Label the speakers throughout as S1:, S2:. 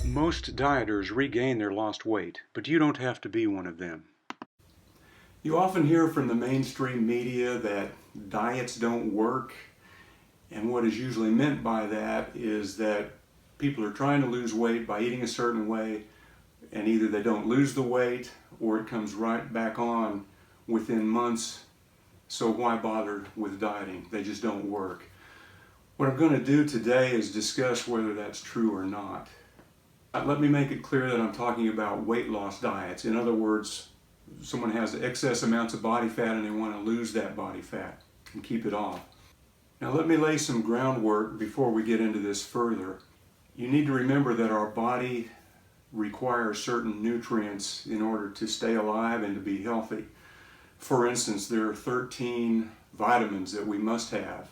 S1: Most dieters regain their lost weight, but you don't have to be one of them. You often hear from the mainstream media that diets don't work, and what is usually meant by that is that people are trying to lose weight by eating a certain way, and either they don't lose the weight or it comes right back on within months, so why bother with dieting? They just don't work. What I'm going to do today is discuss whether that's true or not. Let me make it clear that I'm talking about weight loss diets. In other words, someone has excess amounts of body fat and they want to lose that body fat and keep it off. Now let me lay some groundwork before we get into this further. You need to remember that our body requires certain nutrients in order to stay alive and to be healthy. For instance, there are 13 vitamins that we must have.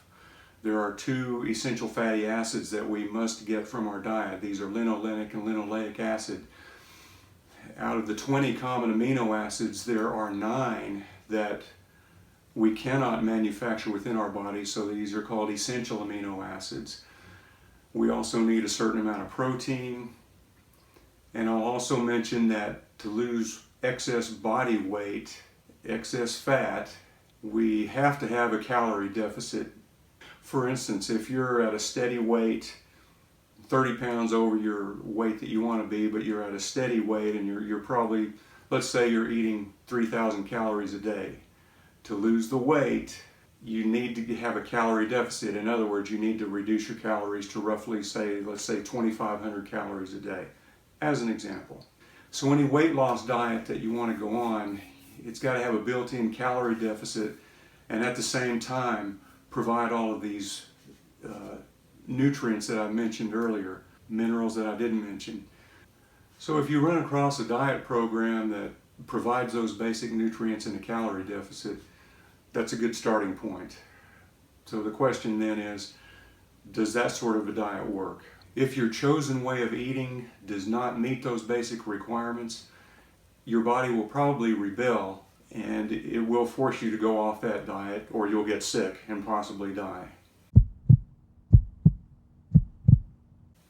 S1: There are 2 essential fatty acids that we must get from our diet. These are linolenic and linoleic acid. Out of the 20 common amino acids, there are 9 that we cannot manufacture within our body, so these are called essential amino acids. We also need a certain amount of protein, and I'll also mention that to lose excess body weight, excess fat, we have to have a calorie deficit. For instance, if you're at a steady weight, 30 pounds over your weight that you want to be, but you're at a steady weight and you're probably, let's say you're eating 3,000 calories a day. To lose the weight, you need to have a calorie deficit. In other words, you need to reduce your calories to roughly, let's say 2,500 calories a day, as an example. So any weight loss diet that you want to go on, it's got to have a built-in calorie deficit, and at the same time provide all of these nutrients that I mentioned earlier, minerals that I didn't mention. So if you run across a diet program that provides those basic nutrients in a calorie deficit, that's a good starting point. So the question then is, does that sort of a diet work? If your chosen way of eating does not meet those basic requirements, your body will probably rebel and it will force you to go off that diet, or you'll get sick and possibly die.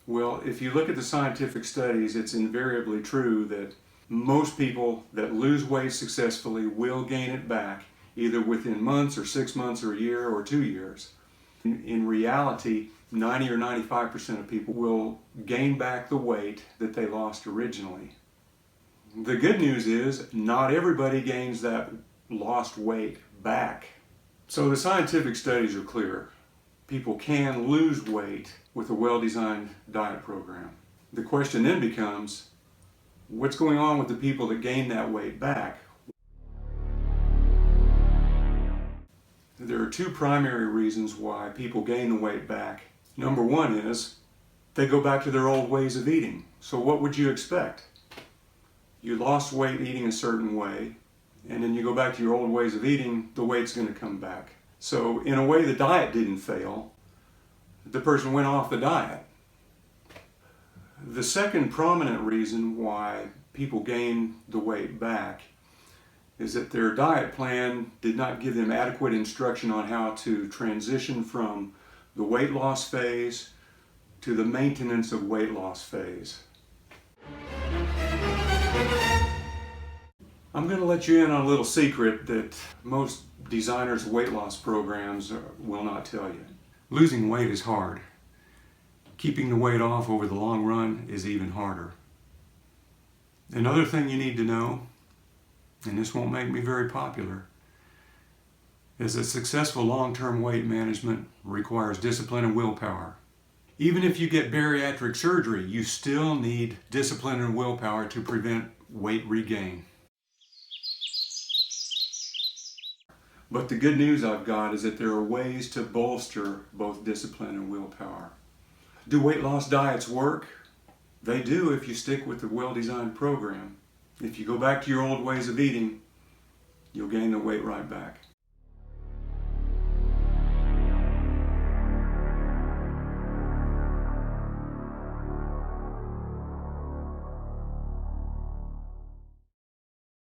S1: Well, if you look at the scientific studies, it's invariably true that most people that lose weight successfully will gain it back either within months or 6 months or a year or 2 years. In reality, 90 or 95% of people will gain back the weight that they lost originally. The good news is not everybody gains that lost weight back. So the scientific studies are clear. People can lose weight with a well-designed diet program. The question then becomes, what's going on with the people that gain that weight back? There are 2 primary reasons why people gain the weight back. Number 1 is they go back to their old ways of eating. So what would you expect? You lost weight eating a certain way, and then you go back to your old ways of eating, the weight's going to come back. So in a way, the diet didn't fail. The person went off the diet. The second prominent reason why people gain the weight back is that their diet plan did not give them adequate instruction on how to transition from the weight loss phase to the maintenance of weight loss phase. I'm going to let you in on a little secret that most designers of weight loss programs will not tell you. Losing weight is hard. Keeping the weight off over the long run is even harder. Another thing you need to know, and this won't make me very popular, is that successful long-term weight management requires discipline and willpower. Even if you get bariatric surgery, you still need discipline and willpower to prevent weight regain. But the good news I've got is that there are ways to bolster both discipline and willpower. Do weight loss diets work? They do if you stick with the well-designed program. If you go back to your old ways of eating, you'll gain the weight right back.